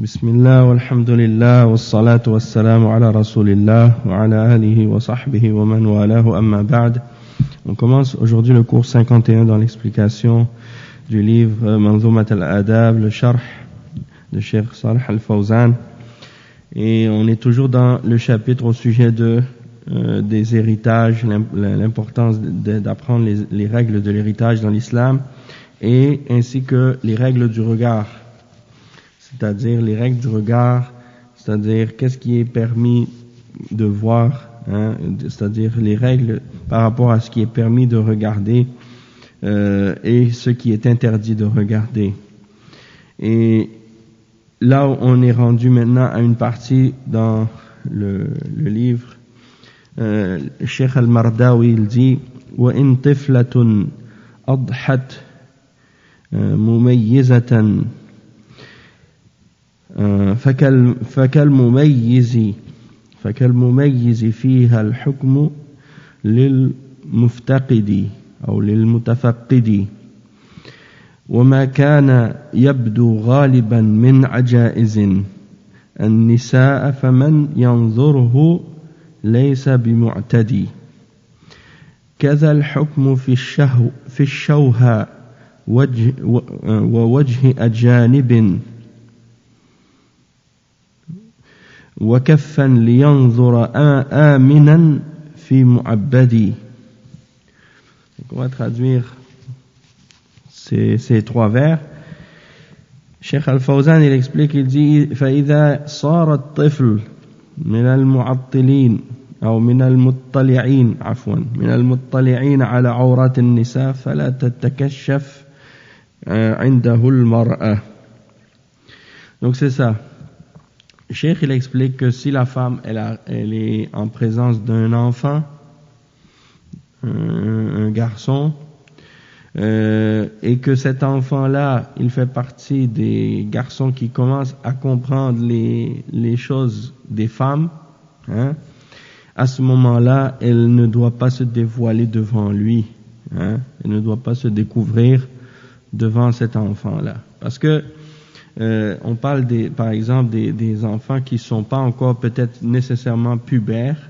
Bismillah, walhamdulillah, wassalatu wassalamu ala rasulillah, wa ala alihi wa sahbihi wa man walahu amma ba'd. On commence aujourd'hui le cours 51 dans l'explication du livre Manzumat al-Adab, le Sharh de Cheikh Salih al-Fawzan. Et on est toujours dans le chapitre au sujet des héritages, l'importance d'apprendre les règles de l'héritage dans l'islam, et ainsi que les règles du regard. C'est-à-dire les règles du regard, c'est-à-dire qu'est-ce qui est permis de voir, c'est-à-dire les règles par rapport à ce qui est permis de regarder et ce qui est interdit de regarder. Et là où on est rendu maintenant à une partie dans le livre, Cheikh al-Mardawi il dit وَإِن طِفْلَةٌ أَضْحَتْ مُمَيِّزَةً فكالمميز فيها الحكم للمفتقد أو للمتفقد وما كان يبدو غالبا من عجائز النساء فمن ينظره ليس بمعتدي كذا الحكم في الشوهة ووجه أجانب وكفا لينظر آمنا في معبدي. On va traduire ces trois vers. Cheikh Al-Fawzan il explique, il dit فإذا صار الطفل من المعطلين أو من المطلعين من المطلعين على عورات النساء فلا تتكشف عنده المرأة. Donc c'est ça. Cheikh il explique que si la femme elle est en présence d'un enfant, un garçon, et que cet enfant-là il fait partie des garçons qui commencent à comprendre les choses des femmes, à ce moment-là elle ne doit pas se dévoiler devant lui, elle ne doit pas se découvrir devant cet enfant-là, parce que on parle par exemple des enfants qui sont pas encore peut-être nécessairement pubères,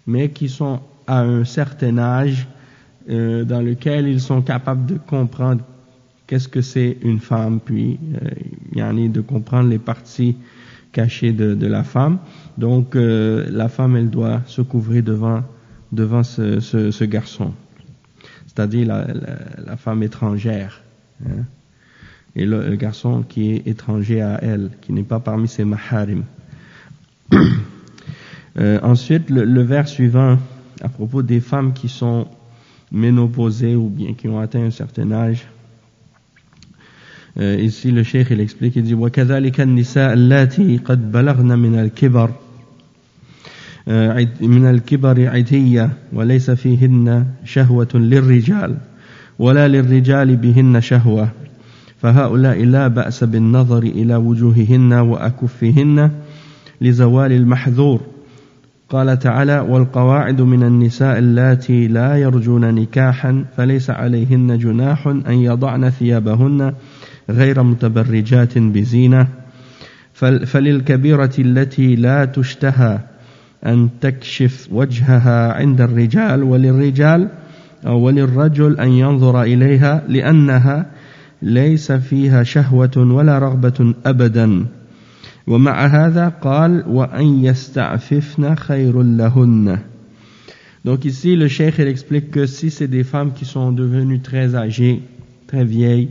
mais qui sont à un certain âge dans lequel ils sont capables de comprendre qu'est-ce que c'est une femme, puis de comprendre les parties cachées de la femme. Donc la femme elle doit se couvrir devant ce garçon, c'est-à-dire la femme étrangère, et le garçon qui est étranger à elle, qui n'est pas parmi ses maharim. Ensuite, le vers suivant, à propos des femmes qui sont ménopausées ou bien qui ont atteint un certain âge, ici le cheikh il explique, il dit وَكَذَلِكَ النِّسَاء اللَّاتِي قَدْ بَلَغْنَ من الكبر عتية وليس فيهن شهوة للرجال ولا للرجال بهن شهوة فهؤلاء لا بأس بالنظر إلى وجوههن وأكفهن لزوال المحذور. قال تعالى والقواعد من النساء اللاتي لا يرجون نكاحا فليس عليهن جناح أن يضعن ثيابهن غير متبرجات بزينة فللكبيرة التي لا تشتهى أن تكشف وجهها عند الرجال وللرجل أن ينظر إليها لأنها ليس فيها شهوة ولا رغبة أبدا ومع هذا قال وأن يستعففن خير لهن. Donc ici le cheikh il explique que si c'est des femmes qui sont devenues très âgées, très vieilles,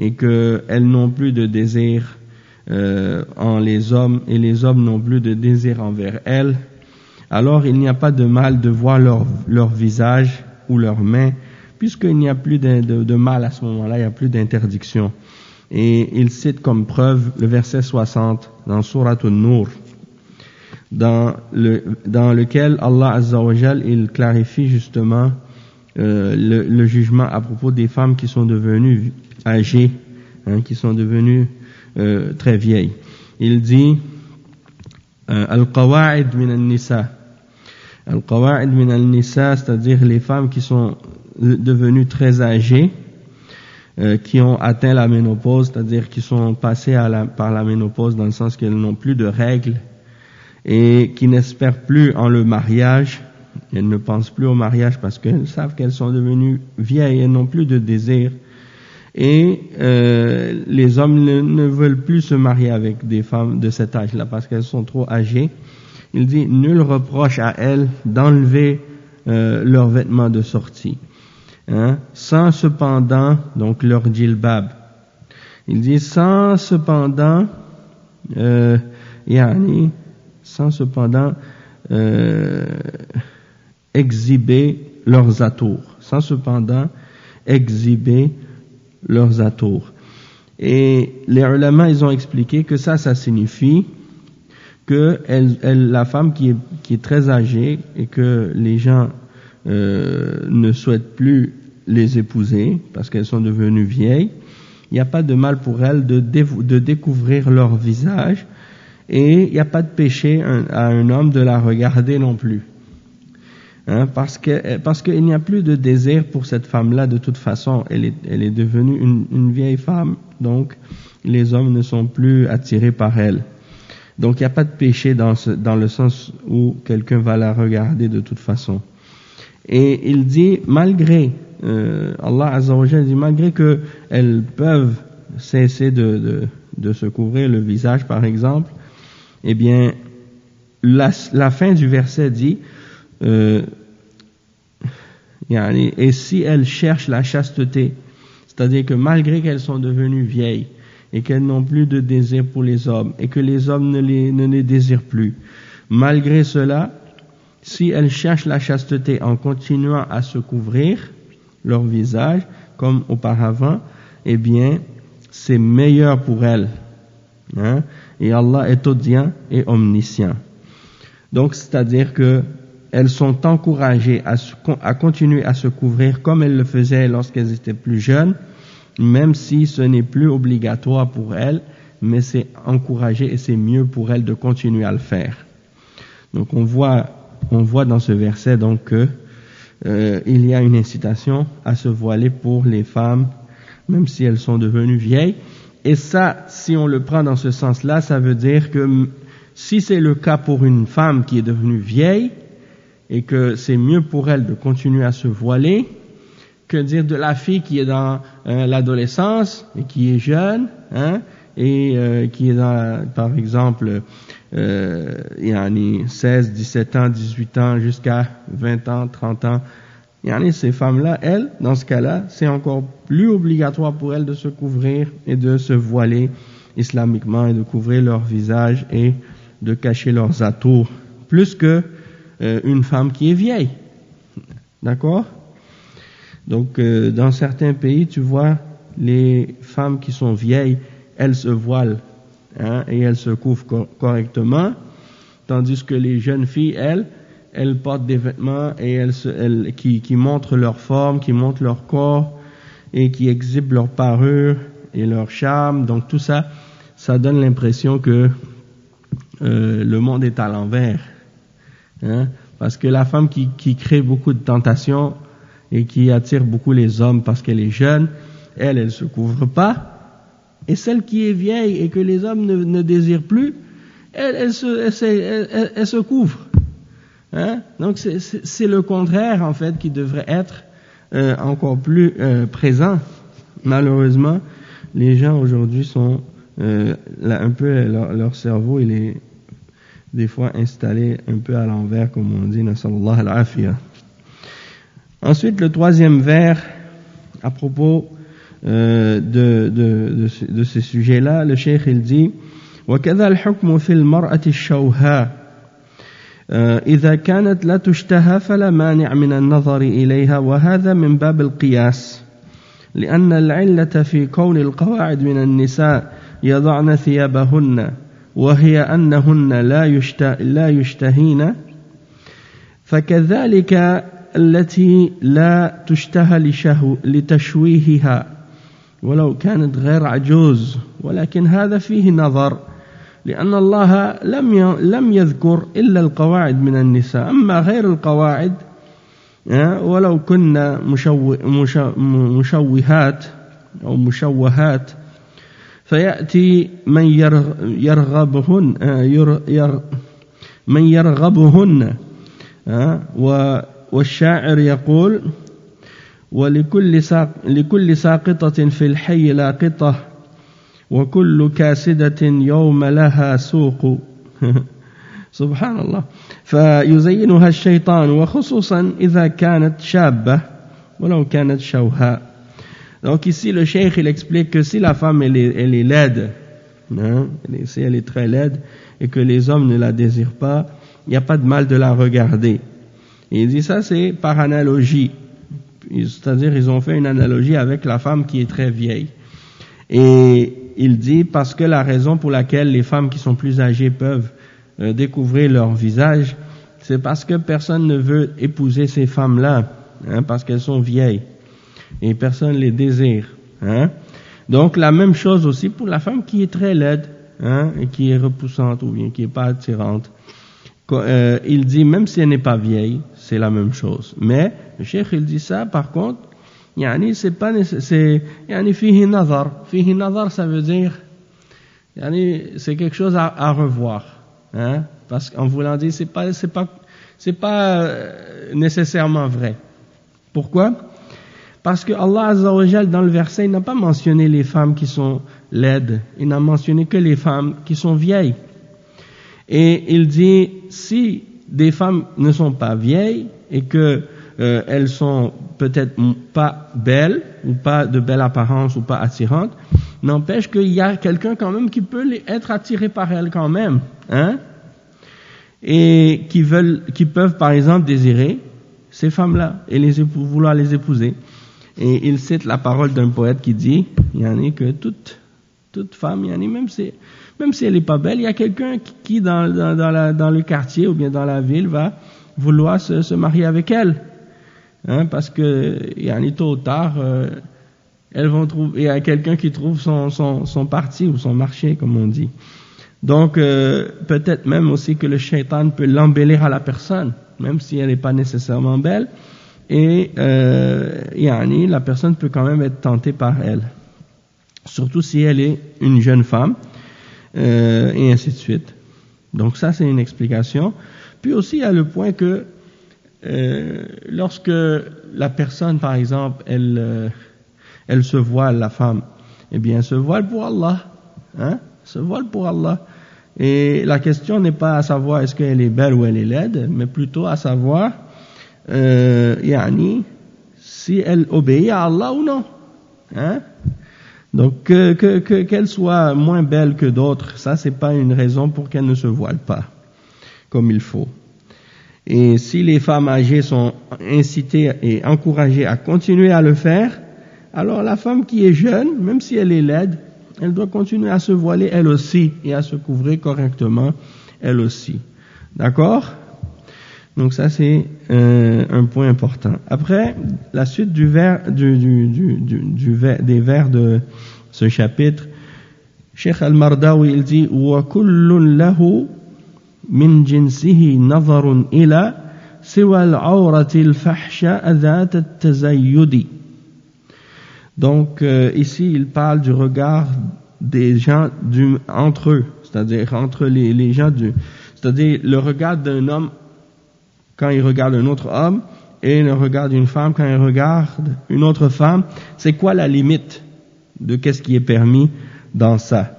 et qu'elles n'ont plus de désir en les hommes et les hommes n'ont plus de désir envers elles, alors il n'y a pas de mal de voir leur visage ou leurs mains, puisqu'il n'y a plus de mal à ce moment-là, il n'y a plus d'interdiction. Et il cite comme preuve le verset 60 dans Surat An-Nur, dans lequel Allah Azza wa Jal il clarifie justement le jugement à propos des femmes qui sont devenues âgées, qui sont devenues très vieilles. Il dit Al-Qawa'id min al-Nisa. Al-Qawa'id min al-Nisa, c'est-à-dire les femmes qui sont devenues très âgées, qui ont atteint la ménopause, c'est-à-dire qui sont passées par la ménopause dans le sens qu'elles n'ont plus de règles et qui n'espèrent plus en le mariage. Elles ne pensent plus au mariage parce qu'elles savent qu'elles sont devenues vieilles, elles n'ont plus de désir. Et les hommes ne veulent plus se marier avec des femmes de cet âge-là parce qu'elles sont trop âgées. Il dit, nul reproche à elles d'enlever leurs vêtements de sortie. Sans cependant, donc leur djilbab. Il dit, sans cependant exhiber leurs atours. Sans cependant exhiber leurs atours. Et les ulama, ils ont expliqué que ça signifie que la femme qui est très âgée et que les gens ne souhaitent plus les épouser parce qu'elles sont devenues vieilles, il n'y a pas de mal pour elles de découvrir leur visage et il n'y a pas de péché à un homme de la regarder non plus. Parce qu'il n'y a plus de désir pour cette femme-là de toute façon, elle est devenue une vieille femme, donc les hommes ne sont plus attirés par elle. Donc il n'y a pas de péché dans le sens où quelqu'un va la regarder de toute façon. Et il dit, malgré, Allah Azza wa Jalla dit, malgré que elles peuvent cesser de se couvrir le visage par exemple, eh bien, la fin du verset dit, et si elles cherchent la chasteté, c'est-à-dire que malgré qu'elles sont devenues vieilles et qu'elles n'ont plus de désir pour les hommes et que les hommes ne les désirent plus, malgré cela, si elles cherchent la chasteté en continuant à se couvrir leur visage comme auparavant, eh bien, c'est meilleur pour elles. Et Allah est audient et omniscient. Donc, c'est-à-dire que elles sont encouragées à continuer à se couvrir comme elles le faisaient lorsqu'elles étaient plus jeunes, même si ce n'est plus obligatoire pour elles, mais c'est encouragé et c'est mieux pour elles de continuer à le faire. Donc on voit dans ce verset donc que il y a une incitation à se voiler pour les femmes, même si elles sont devenues vieilles. Et ça, si on le prend dans ce sens-là, ça veut dire que si c'est le cas pour une femme qui est devenue vieille, et que c'est mieux pour elle de continuer à se voiler, que dire de la fille qui est dans l'adolescence et qui est jeune, et qui est dans, par exemple, 16, 17 ans, 18 ans, jusqu'à 20 ans, 30 ans. Ces femmes-là, elles, dans ce cas-là, c'est encore plus obligatoire pour elles de se couvrir et de se voiler islamiquement et de couvrir leur visage et de cacher leurs atours, plus que une femme qui est vieille. D'accord? Donc, dans certains pays, tu vois, les femmes qui sont vieilles, elles se voilent, et elles se couvrent correctement, tandis que les jeunes filles, elles portent des vêtements et qui montrent leur forme, qui montrent leur corps et qui exhibent leur parure et leur charme. Donc tout ça, ça donne l'impression que le monde est à l'envers. Parce que la femme qui crée beaucoup de tentations et qui attire beaucoup les hommes parce qu'elle est jeune, elle se couvre pas. Et celle qui est vieille et que les hommes ne désirent plus, elle se couvre. Donc c'est le contraire en fait qui devrait être encore plus présent. Malheureusement, les gens aujourd'hui sont un peu leur cerveau il est des fois installé un peu à l'envers, comme on dit, nasallallahu al-afiyah. Ensuite, le troisième vers, à propos de ces sujets-là, le cheikh il dit وَكَذَا الْحُكْمُ فِي الْمَرْأَةِ الشَّوْهَاءِ إِذَا كَانَتْ لَا تُشْتَهَى فَلَا مَانِعَ مِنَ النَّظَرِ إِلَيْهَا وَهَذَا مِنْ بَابِ الْقِيَاسِ لأن العلة في كون القواعد من النساء يضعن ثيابهن وهي أنهن لا يشتهين فكذلك التي لا تشتهى لتشويهها ولو كانت غير عجوز ولكن هذا فيه نظر لأن الله لم يذكر إلا القواعد من النساء أما غير القواعد ولو كنا مشوهات أو مشوهات فيأتي من يرغبهن والشاعر يقول لكل ساقطة في الحي لاقطة وكل كاسدة يوم لها سوق سبحان الله فيزينها الشيطان وخصوصا إذا كانت شابة ولو كانت شوهاء. Donc ici le cheikh il explique que si la femme elle est laide, si elle est très laide et que les hommes ne la désirent pas, il n'y a pas de mal de la regarder. Et il dit ça c'est par analogie, c'est-à-dire ils ont fait une analogie avec la femme qui est très vieille. Et il dit parce que la raison pour laquelle les femmes qui sont plus âgées peuvent découvrir leur visage, c'est parce que personne ne veut épouser ces femmes-là, parce qu'elles sont vieilles et personne les désire. Donc la même chose aussi pour la femme qui est très laide, et qui est repoussante ou bien qui est pas attirante. Il dit même si elle n'est pas vieille, c'est la même chose. Mais le cheikh il dit ça par contre, yani c'est pas c'est yani fihi nazar ça veut dire yani c'est quelque chose à revoir, parce qu'en voulant dire c'est pas nécessairement vrai. Pourquoi? Parce que Allah Azza wa Jal dans le verset il n'a pas mentionné les femmes qui sont laides, il n'a mentionné que les femmes qui sont vieilles. Et il dit si des femmes ne sont pas vieilles et que elles sont peut-être pas belles ou pas de belle apparence ou pas attirantes, n'empêche qu'il y a quelqu'un quand même qui peut être attiré par elles quand même, et qui peuvent par exemple désirer ces femmes-là et vouloir les épouser. Et il cite la parole d'un poète qui dit que toute femme, même si elle n'est pas belle, il y a quelqu'un qui dans le quartier ou bien dans la ville va vouloir se marier avec elle, parce que tôt ou tard elles vont trouver, il y a quelqu'un qui trouve son parti ou son marché comme on dit. Donc peut-être même aussi que le shaitan peut l'embellir à la personne même si elle n'est pas nécessairement belle, et la personne peut quand même être tentée par elle, surtout si elle est une jeune femme, et ainsi de suite. Donc ça c'est une explication. Puis aussi il y a le point que lorsque la personne par exemple elle se voile, la femme, eh bien elle se voile pour Allah, se voile pour Allah. Et la question n'est pas à savoir est-ce qu'elle est belle ou elle est laide, mais plutôt à savoir si elle obéit à Allah ou non. Donc qu'elle soit moins belle que d'autres, ça c'est pas une raison pour qu'elle ne se voile pas comme il faut. Et si les femmes âgées sont incitées et encouragées à continuer à le faire, alors la femme qui est jeune, même si elle est laide, elle doit continuer à se voiler elle aussi et à se couvrir correctement elle aussi. D'accord? Donc ça c'est un point important. Après, la suite des vers de ce chapitre, Cheikh Al-Mardawi il dit wa kullun lahu min jinsihi nazarun ila siwa al-awrati al-fahsha dhat at-tazayyudi. Donc ici il parle du regard des gens entre eux, c'est-à-dire entre les gens c'est-à-dire le regard d'un homme quand il regarde un autre homme et le regard d'une femme quand il regarde une autre femme. C'est quoi la limite de qu'est-ce qui est permis dans ça?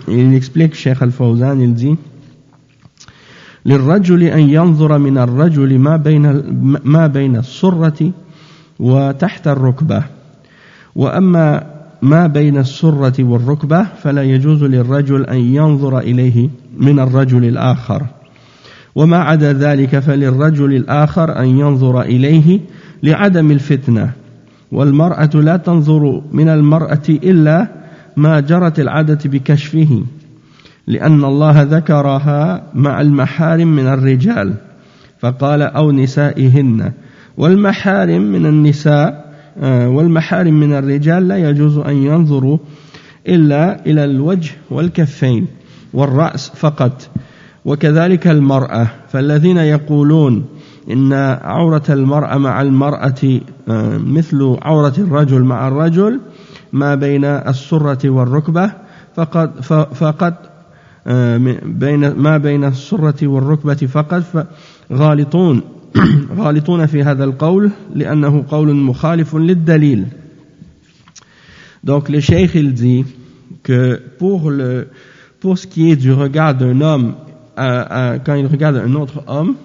Et il explique, Cheikh Al-Fawzan, il dit للرجل أن ينظر من الرجل ما بين السرة وتحت الركبة وأما ما بين السرة والركبة فلا يجوز للرجل أن ينظر إليه من الرجل الآخر وما عدا ذلك فللرجل الآخر أن ينظر إليه لعدم الفتنة والمرأة لا تنظر من المرأة إلا ما جرت العادة بكشفه لأن الله ذكرها مع المحارم من الرجال فقال أو نسائهن والمحارم من الرجال لا يجوز أن ينظروا إلا إلى الوجه والكفين والرأس فقط وكذلك المرأة فالذين يقولون إن عورة المرأة مع المرأة مثل عورة الرجل مع الرجل ما بين السرة والركبة فقط ما بين السرة والركبة فقط غالطون في هذا القول لأنه قول مخالف للدليل. Donc le cheikh il dit que pour ce qui est du regard d'un homme quand il regarde un autre homme,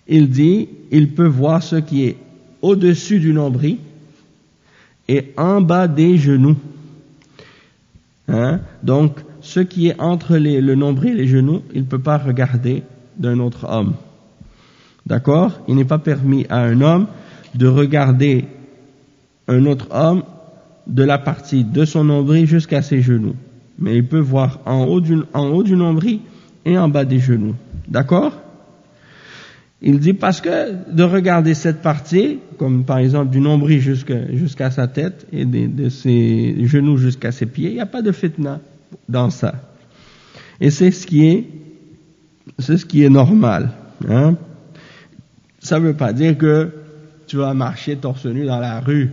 il dit il peut voir ce qui est au-dessus du nombril et en bas des genoux. Donc ce qui est entre le nombril et les genoux, il ne peut pas regarder d'un autre homme. D'accord? Il n'est pas permis à un homme de regarder un autre homme de la partie de son nombril jusqu'à ses genoux. Mais il peut voir en haut du nombril et en bas des genoux. D'accord? Il dit parce que de regarder cette partie, comme par exemple du nombril jusqu'à sa tête et de ses genoux jusqu'à ses pieds, il n'y a pas de fitna dans ça. Et c'est ce qui est normal. Ça ne veut pas dire que tu vas marcher torse nu dans la rue,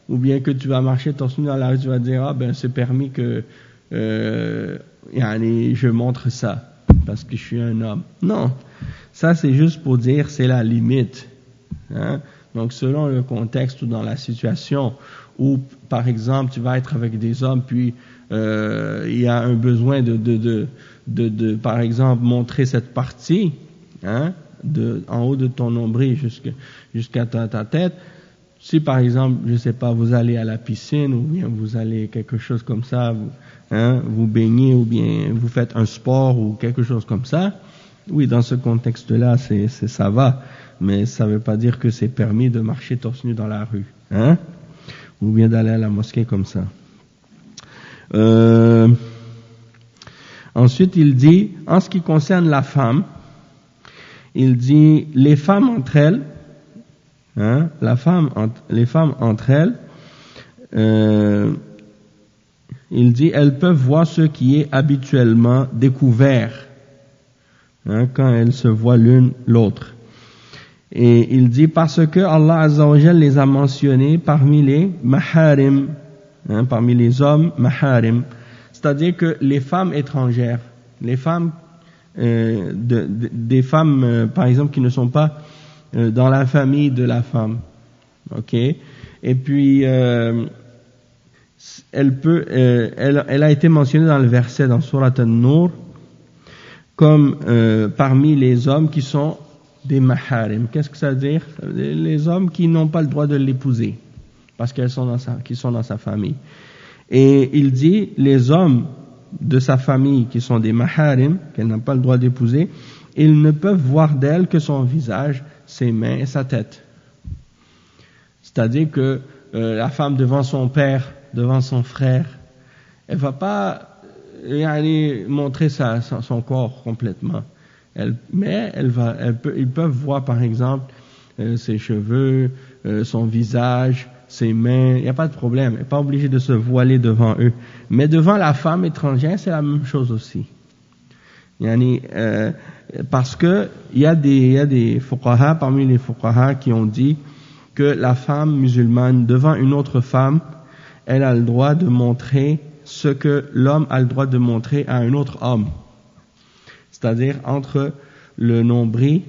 ou bien que tu vas marcher torse nu dans la rue, tu vas dire c'est permis que je montre ça parce que je suis un homme. Non, ça c'est juste pour dire c'est la limite. Donc selon le contexte ou dans la situation où par exemple tu vas être avec des hommes puis il y a un besoin de par exemple montrer cette partie en haut de ton nombril jusqu'à ta tête. Si par exemple, je sais pas, vous allez à la piscine ou bien vous allez quelque chose comme ça, vous baignez ou bien vous faites un sport ou quelque chose comme ça, oui, dans ce contexte-là, ça va, mais ça veut pas dire que c'est permis de marcher torse nu dans la rue, ou bien d'aller à la mosquée comme ça. Ensuite, il dit, en ce qui concerne la femme, il dit, les femmes entre elles, les femmes entre elles, il dit, elles peuvent voir ce qui est habituellement découvert, quand elles se voient l'une l'autre. Et il dit, parce que Allah Azza wa Jal les a mentionnés parmi les maharim, parmi les hommes maharim, c'est-à-dire que les femmes étrangères, les femmes des femmes par exemple qui ne sont pas dans la famille de la femme, ok, et puis elle a été mentionnée dans le verset dans Surat An-Nur comme parmi les hommes qui sont des maharim. Qu'est-ce que ça veut dire? Les hommes qui n'ont pas le droit de l'épouser parce qu'ils sont dans sa famille. Et il dit les hommes de sa famille qui sont des maharim, qu'elle n'a pas le droit d'épouser, ils ne peuvent voir d'elle que son visage, ses mains et sa tête. C'est-à-dire que la femme devant son père, devant son frère, elle va pas montrer son corps complètement. Ils peuvent voir par exemple ses cheveux, son visage, ses mains, il n'y a pas de problème, elle n'est pas obligée de se voiler devant eux. Mais devant la femme étrangère, c'est la même chose aussi. Parce que il y a des fuqaha, parmi les fuqaha qui ont dit que la femme musulmane devant une autre femme, elle a le droit de montrer ce que l'homme a le droit de montrer à un autre homme. C'est-à-dire entre le nombril,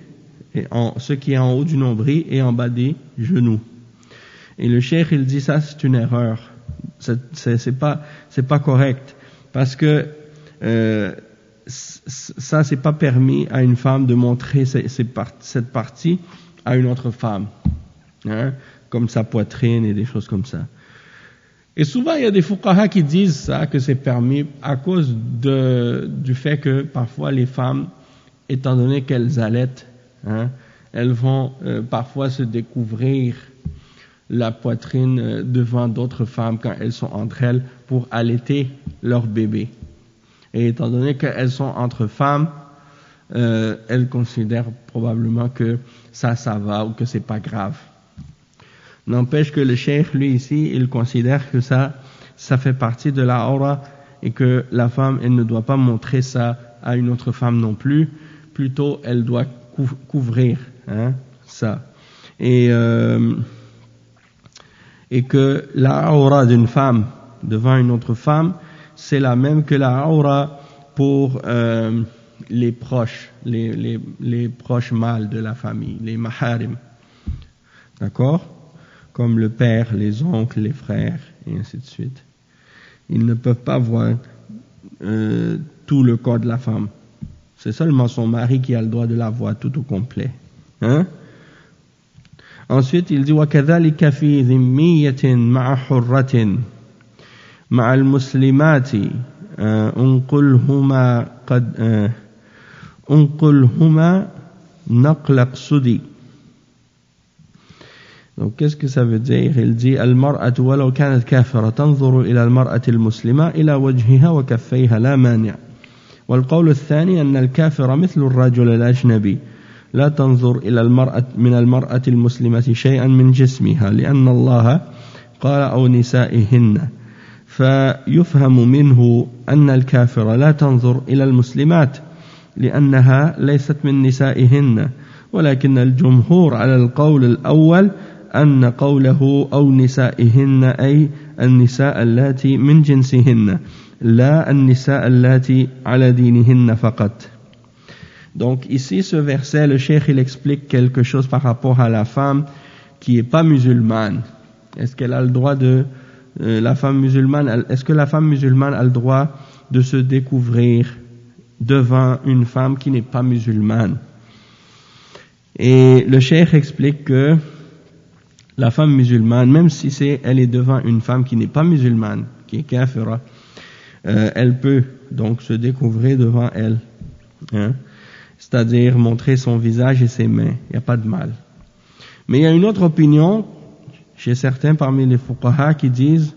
ce qui est en haut du nombril et en bas des genoux. Et le cheikh, il dit ça, c'est une erreur. C'est pas correct. Parce que, ça, c'est pas permis à une femme de montrer cette partie à une autre femme. Comme sa poitrine et des choses comme ça. Et souvent, il y a des fuqaha qui disent ça, que c'est permis à cause du fait que parfois les femmes, étant donné qu'elles allaitent, elles vont parfois se découvrir la poitrine devant d'autres femmes quand elles sont entre elles pour allaiter leur bébé. Et étant donné qu'elles sont entre femmes, elles considèrent probablement que ça va ou que c'est pas grave. N'empêche que le cheikh, lui ici, il considère que ça fait partie de la aura et que la femme, elle ne doit pas montrer ça à une autre femme non plus. Plutôt, elle doit couvrir ça. et que la aura d'une femme devant une autre femme, c'est la même que la aura pour les proches, les proches mâles de la famille, les maharim. D'accord? Comme le père, les oncles, les frères, et ainsi de suite. Ils ne peuvent pas voir tout le corps de la femme. C'est seulement son mari qui a le droit de la voir tout au complet. Hein? Ensuite, il dit وَكَذَلِكَ فِي ذِمِّيَّةٍ مَعَ حُرَّةٍ مع المسلمات انقلهما نقل اقصدي. Donc qu'est-ce que ça veut dire? Il dit المرأة ولو كانت كافرة تنظر إلى المرأة المسلمة إلى وجهها وكفيها لا مانع. والقول الثاني أن الكافر مثل الرجل الأجنبي لا تنظر إلى من المرأة المسلمة شيئا من جسمها لأن الله قال أو نسائهن. فيفهم منه أن الكافر لا تنظر إلى المسلمات لأنها ليست من نسائهن، ولكن الجمهور على القول الأول أن قوله أو نسائهن أي النساء اللاتي من جنسهن لا النساء اللاتي على دينهن فقط. Donc ici ce verset, le cheikh il explique quelque chose par rapport à la femme qui est pas musulmane. Est-ce qu'elle a le droit de la femme musulmane, est-ce que la femme musulmane a le droit de se découvrir devant une femme qui n'est pas musulmane? Et le cheikh explique que la femme musulmane, même si elle est devant une femme qui n'est pas musulmane, qui est kafira, elle peut donc se découvrir devant elle, hein? C'est-à-dire montrer son visage et ses mains, il n'y a pas de mal. Mais il y a une autre opinion chez certains parmi les fuqaha qui disent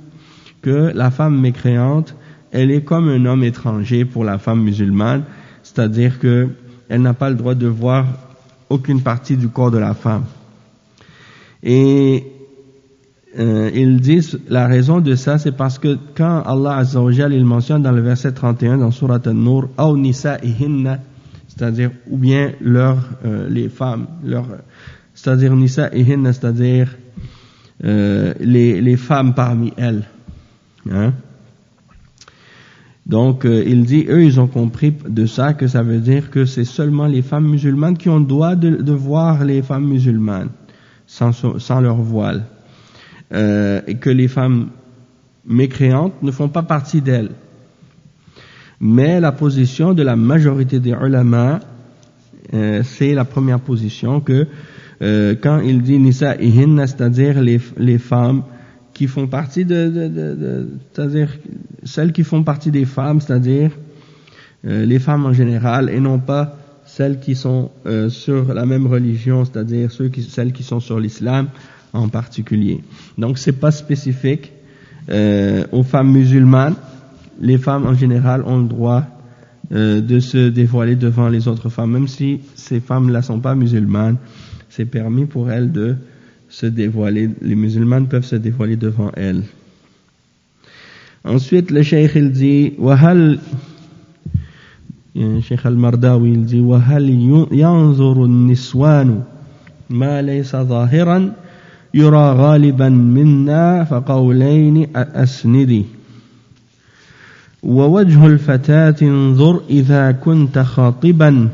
que la femme mécréante, elle est comme un homme étranger pour la femme musulmane, c'est-à-dire que elle n'a pas le droit de voir aucune partie du corps de la femme. Et ils disent la raison de ça, c'est parce que quand Allah Azza wa Jal il mentionne dans le verset 31 dans Surat An-Nur, aw nisa'ihinna, c'est-à-dire ou bien les femmes, c'est-à-dire nisa'ihinna, c'est-à-dire les femmes parmi elles, hein? Donc il dit, eux ils ont compris de ça que ça veut dire que c'est seulement les femmes musulmanes qui ont le droit de voir les femmes musulmanes sans leur voile, et que les femmes mécréantes ne font pas partie d'elles. Mais la position de la majorité des ulama, c'est la première position que quand il dit nisa'ihinna, c'est-à-dire les femmes qui font partie c'est-à-dire celles qui font partie des femmes, c'est-à-dire les femmes en général, et non pas celles qui sont sur la même religion, c'est-à-dire celles qui sont sur l'islam en particulier. Donc c'est pas spécifique aux femmes musulmanes. Les femmes en général ont le droit de se dévoiler devant les autres femmes, même si ces femmes-là sont pas musulmanes, c'est permis pour elles de se dévoiler. Les musulmanes peuvent se dévoiler devant elles. Ensuite, le cheikh il dit, Cheikh al-Mardawi il dit, وَهَلْ يَنْظُرُ النِّسْوَانُ مَا لَيْسَ ظَاهِرًا يُرَى غَالِبًا مِنَّا فَقَوْلَيْنِ أَسْنِدِ ووجه الفتاة انظر إذا كنت خاطبا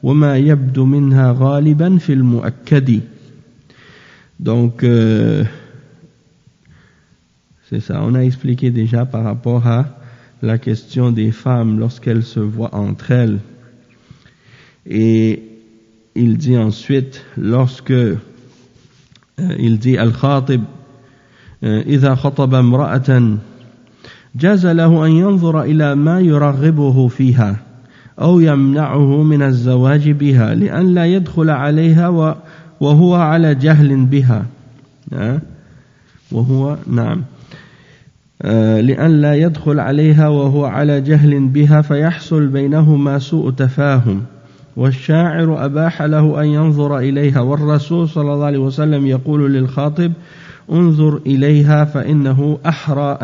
وما يبدو منها غالبا في المؤكد. Donc c'est ça, on a expliqué déjà par rapport à la question des femmes lorsqu'elles se voient entre elles. Et il dit ensuite, lorsque il dit al-khatib إذا خطب امرأة جاز له أن ينظر إلى ما يرغبه فيها أو يمنعه من الزواج بها لأن لا يدخل عليها وهو على جهل بها لأن لا يدخل عليها وهو على جهل بها فيحصل بينهما سوء تفاهم والشاعر أباح له أن ينظر إليها والرسول صلى الله عليه وسلم يقول للخاطب انظر إليها فإنه أحرى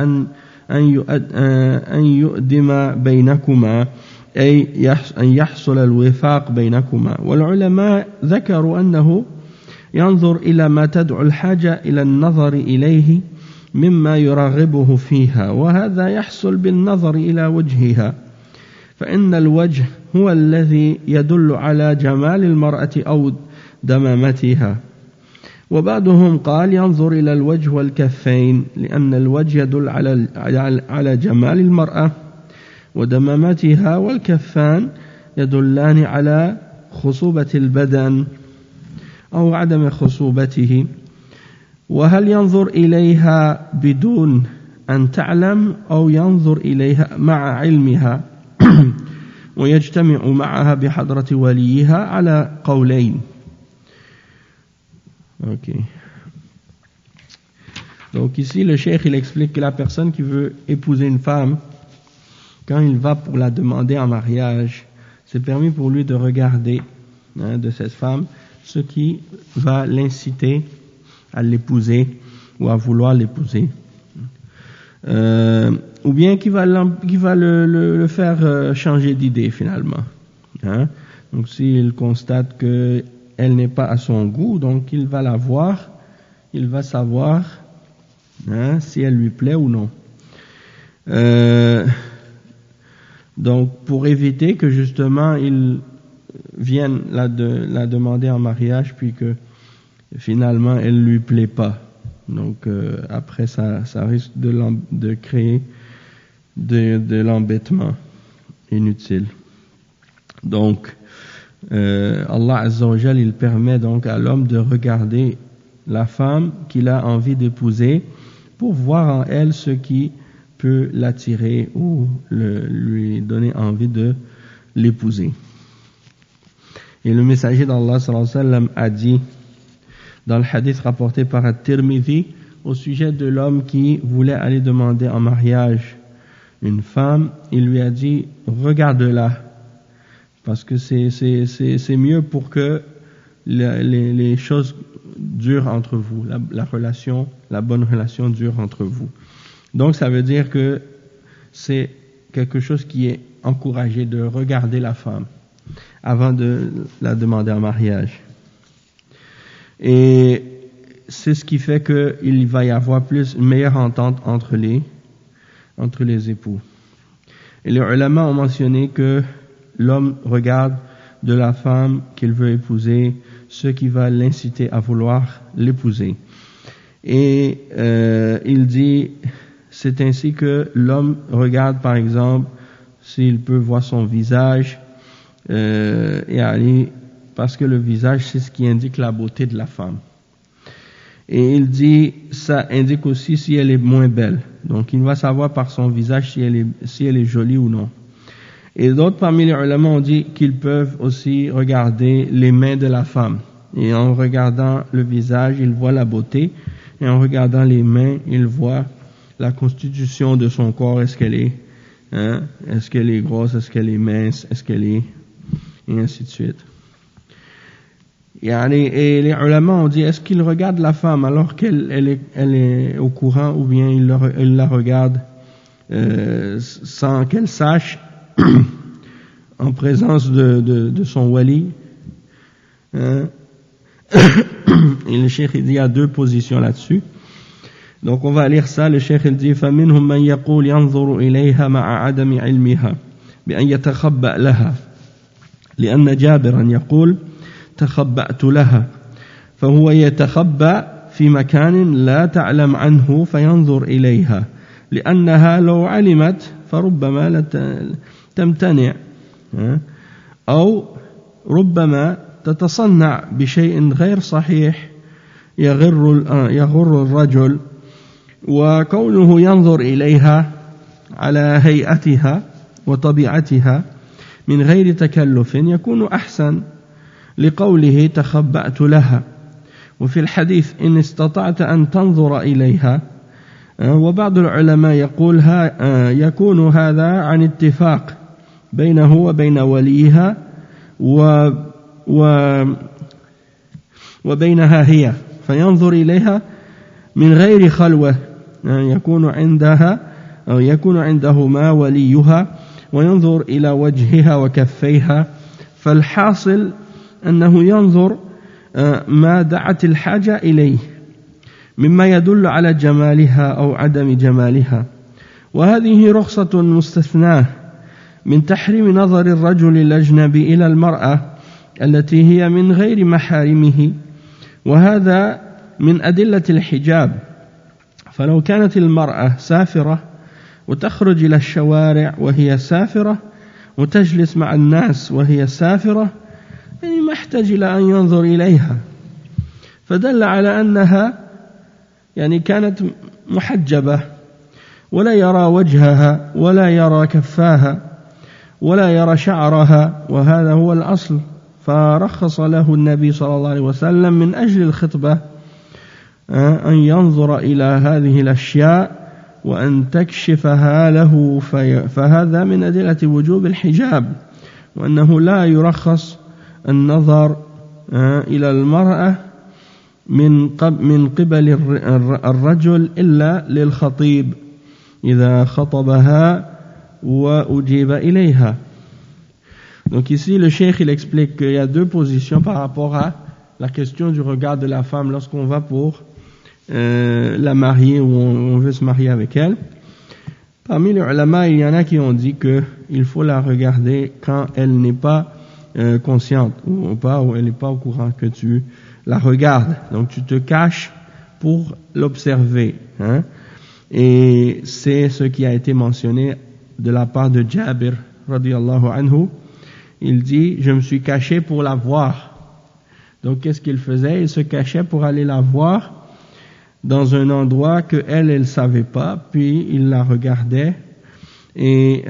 أن يؤدم بينكما أي أن يحصل الوفاق بينكما. والعلماء ذكروا أنه ينظر إلى ما تدعو الحاجة إلى النظر إليه مما يرغبه فيها، وهذا يحصل بالنظر إلى وجهها، فإن الوجه هو الذي يدل على جمال المرأة أو دمامتها. وبعضهم قال ينظر إلى الوجه والكفين، لأن الوجه يدل على جمال المرأة ودمامتها، والكفان يدلان على خصوبة البدن أو عدم خصوبته. وهل ينظر إليها بدون أن تعلم أو ينظر إليها مع علمها ويجتمع معها بحضرة وليها على قولين. Ok. Donc ici le cheikh il explique que la personne qui veut épouser une femme, quand il va pour la demander en mariage, c'est permis pour lui de regarder de cette femme ce qui va l'inciter à l'épouser ou à vouloir l'épouser, ou bien qui va le faire changer d'idée finalement. Donc s'il constate que elle n'est pas à son goût, donc il va la voir, il va savoir si elle lui plaît ou non. Donc pour éviter que justement il vienne la demander en mariage puis que finalement elle lui plaît pas. Donc après ça risque de créer de l'embêtement inutile. Donc Allah Azza wa Jal, il permet donc à l'homme de regarder la femme qu'il a envie d'épouser pour voir en elle ce qui peut l'attirer ou lui donner envie de l'épouser. Et le messager d'Allah sallallahu alayhi wa sallam a dit dans le hadith rapporté par At-Tirmidhi au sujet de l'homme qui voulait aller demander en mariage une femme, il lui a dit regarde-la, parce que c'est mieux pour que les choses durent entre vous, la bonne relation dure entre vous. Donc ça veut dire que c'est quelque chose qui est encouragé, de regarder la femme avant de la demander en mariage. Et c'est ce qui fait qu'il va y avoir une meilleure entente entre les époux. Et les ulama ont mentionné que l'homme regarde de la femme qu'il veut épouser ce qui va l'inciter à vouloir l'épouser. Et il dit, c'est ainsi que l'homme regarde par exemple s'il peut voir son visage, parce que le visage c'est ce qui indique la beauté de la femme. Et il dit, ça indique aussi si elle est moins belle. Donc il va savoir par son visage si elle est jolie ou non. Et d'autres parmi les ulama ont dit qu'ils peuvent aussi regarder les mains de la femme. Et en regardant le visage, ils voient la beauté. Et en regardant les mains, ils voient la constitution de son corps. Est-ce qu'elle est grosse, est-ce qu'elle est mince, et ainsi de suite. Et les ulama ont dit, est-ce qu'ils regardent la femme alors qu'elle est au courant, ou bien ils la regardent sans qu'elle sache, en présence de son wali. Et le cheikh il dit, il y a deux positions là-dessus. Donc on va lire ça. Le cheikh il dit, فَمِنْهُمْ مَنْ يَقُولْ يَنْظُرُ إِلَيْهَا مَعَ عَدَمِ عِلْمِهَا بأن يتخبأ لها لأن جابرا يقول تخبأت لها فهو يتخبأ في مكان لا تعلم عنه فينظر إليها لأنها لو علمت فربما لا تمتنع أو ربما تتصنع بشيء غير صحيح يغر الرجل. وكونه ينظر إليها على هيئتها وطبيعتها من غير تكلف يكون أحسن لقوله تخبأت لها. وفي الحديث إن استطعت أن تنظر إليها. وبعض العلماء يقول يكون هذا عن اتفاق بينه وبين وليها وبينها هي فينظر إليها من غير خلوة يكون عندهما وليها وينظر إلى وجهها وكفيها. فالحاصل أنه ينظر ما دعت الحاجة إليه مما يدل على جمالها أو عدم جمالها، وهذه رخصة مستثناة من تحريم نظر الرجل الأجنبي إلى المرأة التي هي من غير محارمه، وهذا من أدلة الحجاب. فلو كانت المرأة سافرة وتخرج إلى الشوارع وهي سافرة وتجلس مع الناس وهي سافرة، يعني ما احتاج إلى أن ينظر إليها، فدل على أنها يعني كانت محجبة، ولا يرى وجهها ولا يرى كفاها ولا يرى شعرها، وهذا هو الأصل. فرخص له النبي صلى الله عليه وسلم من أجل الخطبة أن ينظر إلى هذه الأشياء وأن تكشفها له، فهذا من أدلة وجوب الحجاب، وأنه لا يرخص النظر إلى المرأة من قبل الرجل إلا للخطيب إذا خطبها وأجيب إليها. Donc ici le cheikh il explique qu'il y a deux positions par rapport à la question du regard de la femme lorsqu'on va pour la marier ou on veut se marier avec elle. Parmi les ulama, il y en a qui ont dit qu'il faut la regarder quand elle n'est pas consciente ou pas, ou elle n'est pas au courant que tu la regardes. Donc tu te caches pour l'observer. Et c'est ce qui a été mentionné de la part de Jabir radiyallahu anhu. Il dit, je me suis caché pour la voir. Donc qu'est-ce qu'il faisait? Il se cachait pour aller la voir dans un endroit que elle savait pas, puis il la regardait et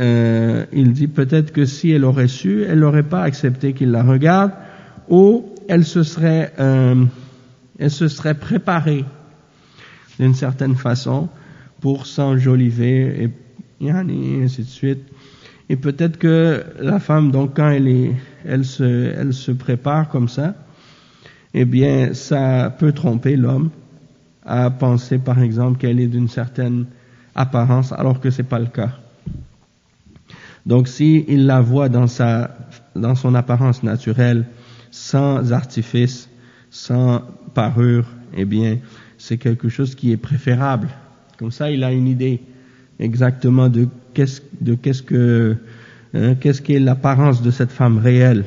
il dit peut-être que si elle aurait su, elle n'aurait pas accepté qu'il la regarde, ou elle se serait préparée d'une certaine façon pour s'enjoliver et ainsi de suite. Et peut-être que la femme, donc quand elle se prépare comme ça, eh bien ça peut tromper l'homme à penser par exemple qu'elle est d'une certaine apparence alors que c'est pas le cas. Donc si il la voit dans son apparence naturelle, sans artifice, sans parure, eh bien c'est quelque chose qui est préférable. Comme ça il a une idée exactement de qu'est-ce qu'est l'apparence de cette femme réelle.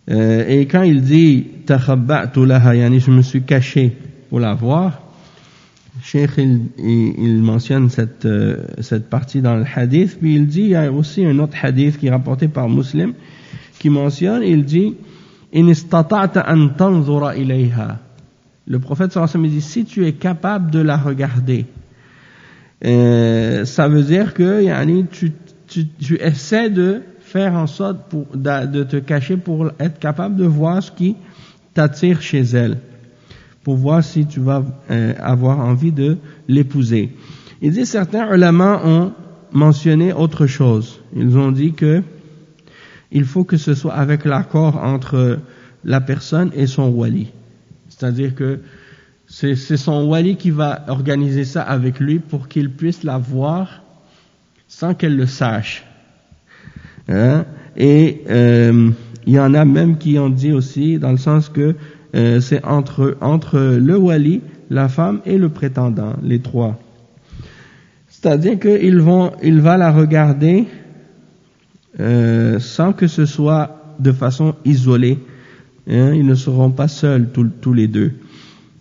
Et quand il dit takhabba'tu laha, yani je me suis caché pour la voir, Cheikh il mentionne cette partie dans le hadith, puis il dit, il y a aussi un autre hadith qui est rapporté par Muslim qui mentionne, il dit in istata'ta an tanzura ilayha. Le prophète sallallahu alayhi wa sallam dit, si tu es capable de la regarder, ça veut dire que yani, tu essaies de faire en sorte de te cacher pour être capable de voir ce qui t'attire chez elle, pour voir si tu vas avoir envie de l'épouser. Il dit certains ulama ont mentionné autre chose. Ils ont dit que il faut que ce soit avec l'accord entre la personne et son wali. C'est-à-dire que c'est son wali qui va organiser ça avec lui pour qu'il puisse la voir sans qu'elle le sache. Et il y en a même qui ont dit aussi dans le sens que c'est entre le wali, la femme et le prétendant, les trois. C'est-à-dire qu'il va la regarder sans que ce soit de façon isolée. Ils ne seront pas seuls tous les deux.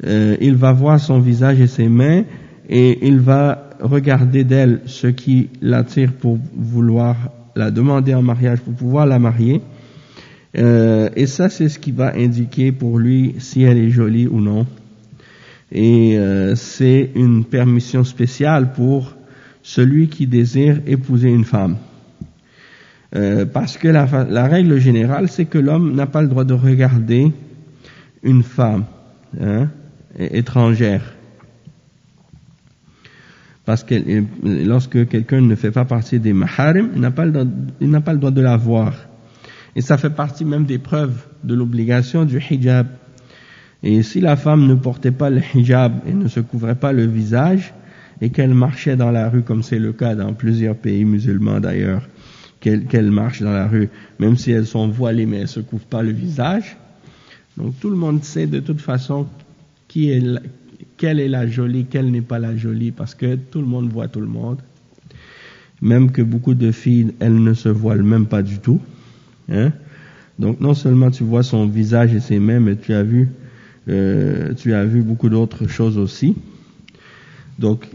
Il va voir son visage et ses mains et il va regarder d'elle ce qui l'attire pour vouloir la demander en mariage, pour pouvoir la marier. Et ça, c'est ce qui va indiquer pour lui si elle est jolie ou non. Et c'est une permission spéciale pour celui qui désire épouser une femme. Parce que la règle générale, c'est que l'homme n'a pas le droit de regarder une femme étrangère. Parce que lorsque quelqu'un ne fait pas partie des maharim, il n'a pas le droit de la voir. Et ça fait partie même des preuves de l'obligation du hijab. Et si la femme ne portait pas le hijab et ne se couvrait pas le visage, et qu'elle marchait dans la rue, comme c'est le cas dans plusieurs pays musulmans d'ailleurs, qu'elle marche dans la rue, même si elles sont voilées mais elles ne se couvrent pas le visage, Donc tout le monde sait de toute façon quelle est la jolie, quelle n'est pas la jolie, parce que tout le monde voit tout le monde. Même que beaucoup de filles, elles ne se voilent même pas du tout. Hein? Donc non seulement tu vois son visage et ses mains, mais tu as vu beaucoup d'autres choses aussi. Donc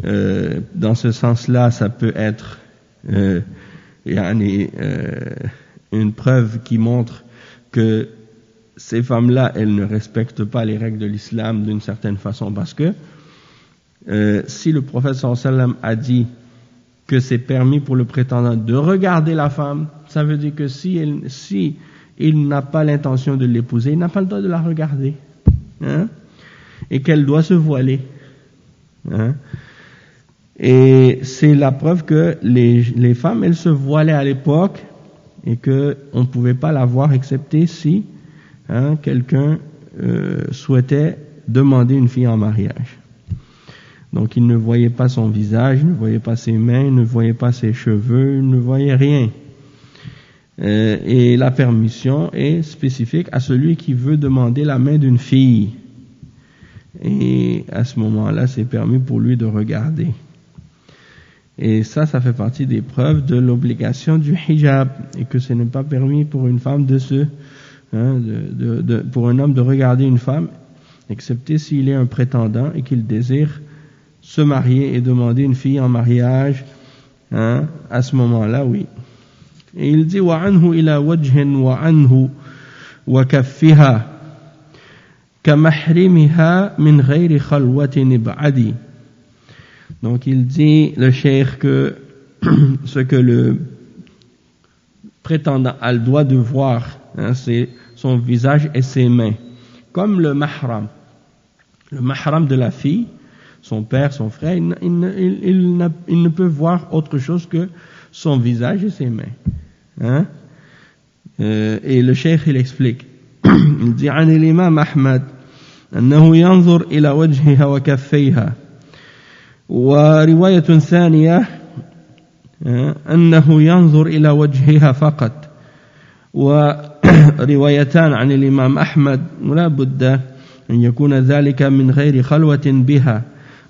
dans ce sens-là, ça peut être une preuve qui montre que ces femmes-là, elles ne respectent pas les règles de l'islam d'une certaine façon, parce que si le prophète sallallahu alayhi wa sallam a dit que c'est permis pour le prétendant de regarder la femme, ça veut dire que si il n'a pas l'intention de l'épouser, il n'a pas le droit de la regarder, hein, et qu'elle doit se voiler, hein. Et c'est la preuve que les femmes, elles se voilaient à l'époque et que on ne pouvait pas la voir excepté si quelqu'un souhaitait demander une fille en mariage. Donc il ne voyait pas son visage, il ne voyait pas ses mains, il ne voyait pas ses cheveux, il ne voyait rien. Et la permission est spécifique à celui qui veut demander la main d'une fille. Et à ce moment-là, c'est permis pour lui de regarder. Et ça fait partie des preuves de l'obligation du hijab, et que ce n'est pas permis pour une femme pour un homme de regarder une femme, excepté s'il est un prétendant et qu'il désire se marier et demander une fille en mariage, hein, à ce moment-là, oui. Et il dit وَعَنْهُ إِلَى وَجْهٍ وَعَنْهُ وَكَفِّهَا كَمَحْرِمِهَا مِنْ غَيْرِ خَلْوَةٍ إِبْعَدِ. Donc il dit, le cheikh, que ce que le prétendant a le droit de voir, hein, c'est son visage et ses mains, comme le mahram. Le mahram de la fille, son père, son frère, il ne peut voir autre chose que son visage et ses mains. Hein? Et le cheikh, il explique. Il dit, عن الإمام أحمد أنه ينظر إلى وجهها وكفيها. ورواية ثانية أنه ينظر إلى وجهها فقط. وروايتان عن الإمام أحمد لا بد أن يكون ذلك من غير خلوة بها،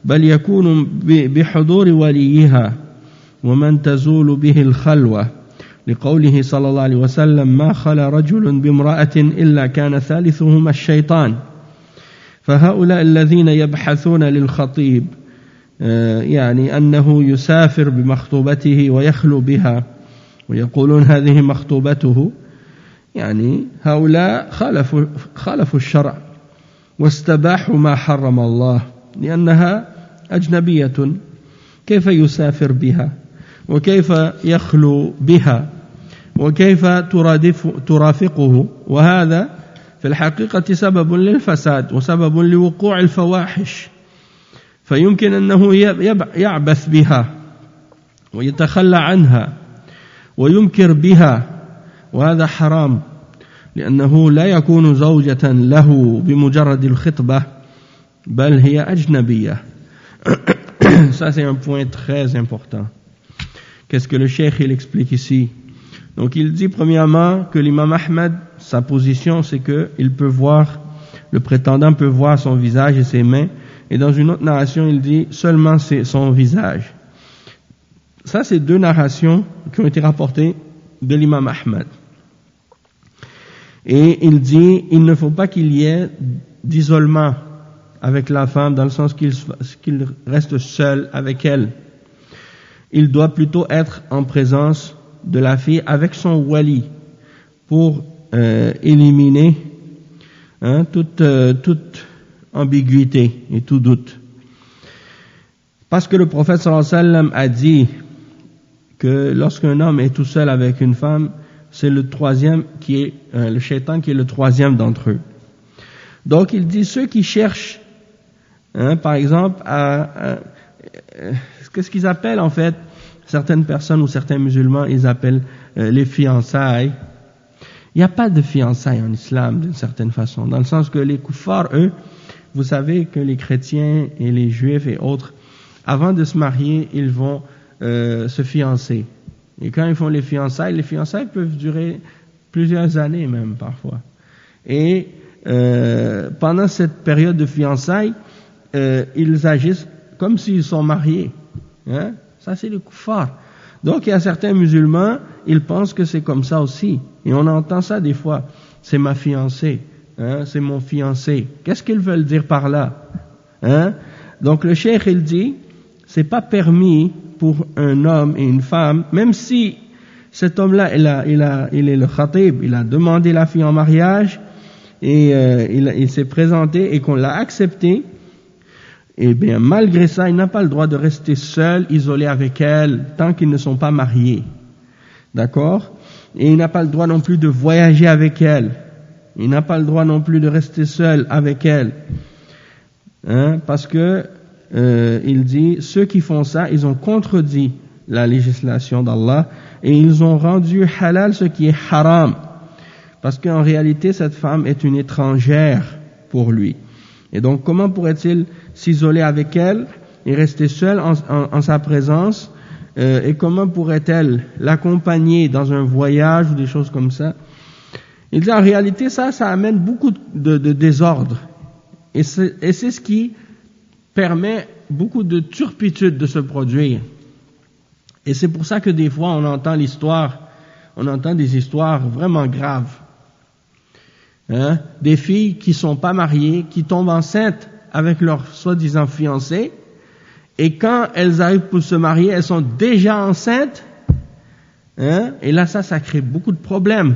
بل يكون بحضور وليها ومن تزول به الخلوة، لقوله صلى الله عليه وسلم ما خلا رجل بامرأة إلا كان ثالثهما الشيطان. فهؤلاء الذين يبحثون للخطيب يعني أنه يسافر بمخطوبته ويخلو بها ويقولون هذه مخطوبته، يعني هؤلاء خالفوا الشرع واستباحوا ما حرم الله لأنها أجنبية، كيف يسافر بها وكيف يخلو بها وكيف ترافقه، وهذا في الحقيقة سبب للفساد وسبب لوقوع الفواحش، فيمكن أنه يعبث بها ويتخلى عنها وينكر بها، وهذا حرام لأنه لا يكون زوجة له بمجرد الخطبة بل هي أجنبية. Ça c'est un point très important. Qu'est-ce que le cheikh il explique ici? Donc il dit premièrement que l'imam Ahmad, sa position c'est que il peut voir, le prétendant peut voir son visage et ses mains, et dans une autre narration il dit seulement c'est son visage. Ça c'est deux narrations qui ont été rapportées de l'imam Ahmad. Et il dit il ne faut pas qu'il y ait d'isolement avec la femme, dans le sens qu'il reste seul avec elle. Il doit plutôt être en présence de la fille avec son wali pour éliminer toute ambiguïté et tout doute. Parce que le prophète sallallahu alayhi wa sallam a dit que lorsqu'un homme est tout seul avec une femme, c'est le troisième qui est le shaitan qui est le troisième d'entre eux. Donc il dit ceux qui cherchent, par exemple, qu'est-ce qu'ils appellent en fait, certaines personnes ou certains musulmans, ils appellent les fiançailles. Il n'y a pas de fiançailles en islam d'une certaine façon, dans le sens que les kuffars, eux, vous savez que les chrétiens et les juifs et autres, avant de se marier, ils vont se fiancer. Et quand ils font les fiançailles peuvent durer plusieurs années même parfois. Et pendant cette période de fiançailles, ils agissent comme s'ils sont mariés. Hein? Ça, c'est le kuffar. Donc, il y a certains musulmans, ils pensent que c'est comme ça aussi. Et on entend ça des fois. C'est ma fiancée. Hein? C'est mon fiancé. Qu'est-ce qu'ils veulent dire par là? Hein? Donc, le cheikh, il dit, c'est pas permis pour un homme et une femme, même si cet homme-là, il est le khatib, il a demandé la fille en mariage, et il s'est présenté et qu'on l'a accepté, et bien malgré ça, il n'a pas le droit de rester seul, isolé avec elle, tant qu'ils ne sont pas mariés. D'accord? Et il n'a pas le droit non plus de voyager avec elle. Il n'a pas le droit non plus de rester seul avec elle. Hein? Parce que, il dit, ceux qui font ça, ils ont contredit la législation d'Allah, et ils ont rendu halal ce qui est haram. Parce qu'en réalité, cette femme est une étrangère pour lui. Et donc, comment pourrait-il s'isoler avec elle et rester seul en sa présence, et comment pourrait-elle l'accompagner dans un voyage ou des choses comme ça? Il dit, en réalité, ça amène beaucoup de désordre. Et c'est ce qui permet beaucoup de turpitude de se produire. Et c'est pour ça que des fois, on entend des histoires vraiment graves. Hein? Des filles qui sont pas mariées, qui tombent enceintes avec leur soi-disant fiancé, et quand elles arrivent pour se marier, elles sont déjà enceintes, hein? Et là, ça crée beaucoup de problèmes.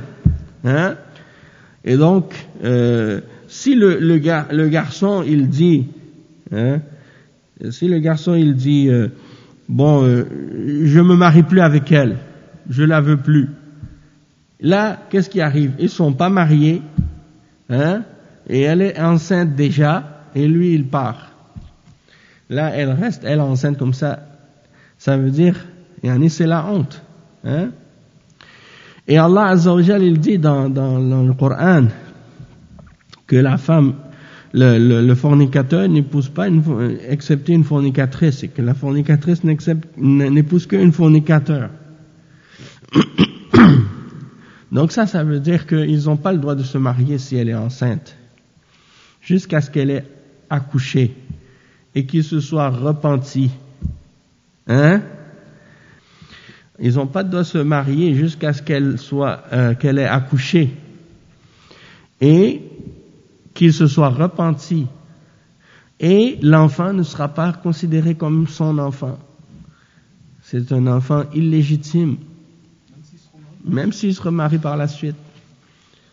Hein? Et donc, si le garçon, il dit, hein? Si le garçon, il dit, je me marie plus avec elle, je la veux plus. Là, qu'est-ce qui arrive? Ils sont pas mariés, hein? Et elle est enceinte déjà, et lui, il part. Là, elle reste, elle enceinte comme ça. Ça veut dire, c'est la honte, hein? Et Allah Azza wa Jal, il dit dans le Coran que la femme, le fornicateur n'épouse pas excepté une fornicatrice, et que la fornicatrice n'épouse qu'un fornicateur. Donc ça veut dire qu'ils n'ont pas le droit de se marier si elle est enceinte, jusqu'à ce qu'elle ait accouché et qu'ils se soient repentis. Hein? Ils n'ont pas le droit de se marier jusqu'à ce qu'elle ait accouché et qu'ils se soient repentis. Et l'enfant ne sera pas considéré comme son enfant. C'est un enfant illégitime, même s'il se remarie par la suite.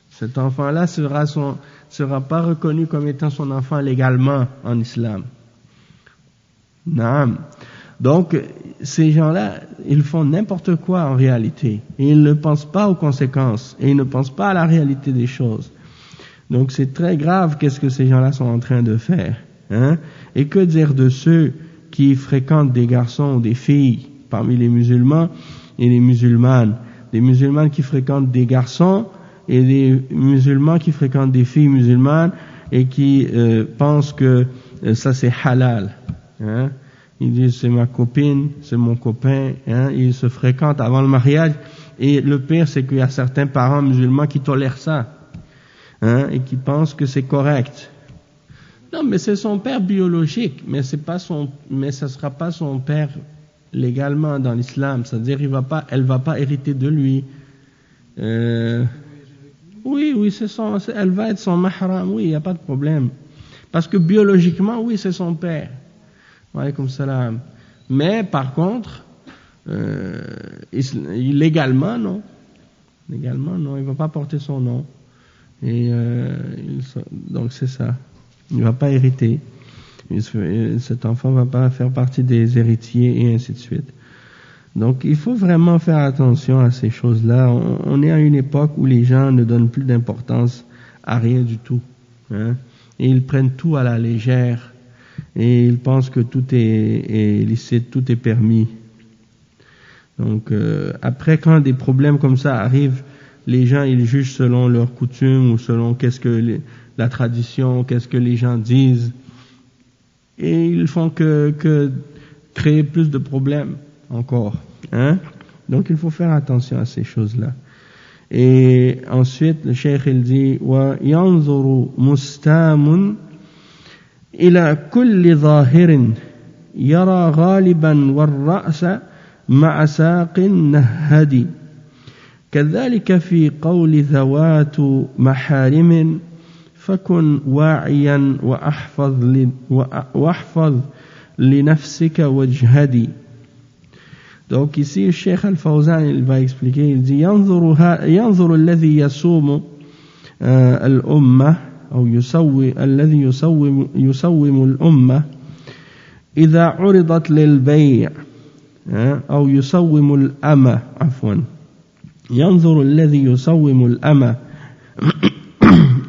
Cet enfant-là sera pas reconnu comme étant son enfant légalement en islam. Naam. Donc, ces gens-là, ils font n'importe quoi en réalité. Et ils ne pensent pas aux conséquences. Et ils ne pensent pas à la réalité des choses. Donc, c'est très grave qu'est-ce que ces gens-là sont en train de faire. Hein? Et que dire de ceux qui fréquentent des garçons ou des filles parmi les musulmans et les musulmanes? Des musulmanes qui fréquentent des garçons et des musulmans qui fréquentent des filles musulmanes et qui pensent que ça c'est halal. Hein? Ils disent c'est ma copine, c'est mon copain, hein? Ils se fréquentent avant le mariage, et le pire c'est qu'il y a certains parents musulmans qui tolèrent ça, hein? Et qui pensent que c'est correct. Non, mais c'est son père biologique, mais ça sera pas son père légalement dans l'islam, c'est-à-dire elle va pas hériter de lui. Oui, elle va être son mahram, oui, il n'y a pas de problème. Parce que biologiquement, oui, c'est son père. Wa alaykoum salam. Mais par contre, légalement, non. Légalement, non, il ne va pas porter son nom. Et donc c'est ça. Il ne va pas hériter. Cet enfant ne va pas faire partie des héritiers et ainsi de suite. Donc il faut vraiment faire attention à ces choses-là. On est à une époque où les gens ne donnent plus d'importance à rien du tout. Hein? Et ils prennent tout à la légère. Et ils pensent que tout est licite, tout est permis. Donc après, quand des problèmes comme ça arrivent, les gens ils jugent selon leurs coutumes ou selon la tradition, qu'est-ce que les gens disent, et ils font que créer plus de problèmes encore. Hein? Donc il faut faire attention à ces choses-là. Et ensuite, le cheikh il dit وَيَنْظُرُ مُسْتَامٌ إِلَى كُلِّ ظَاهِرٍ يَرَى غَالِبًا وَالرَّأْسَ مع ساق نهدي كذلك في قول ذوات محارم فكن واعيا واحفظ لنفسك واجهدي. Donc ici le Cheikh Al-Fawzan il va expliquer, il dit ينظر الذي يصوم الأمة أو الذي يصوم الأمة إذا عرضت للبيع أو يصوم الأمة عفوا ينظر الذي يصوم الأمة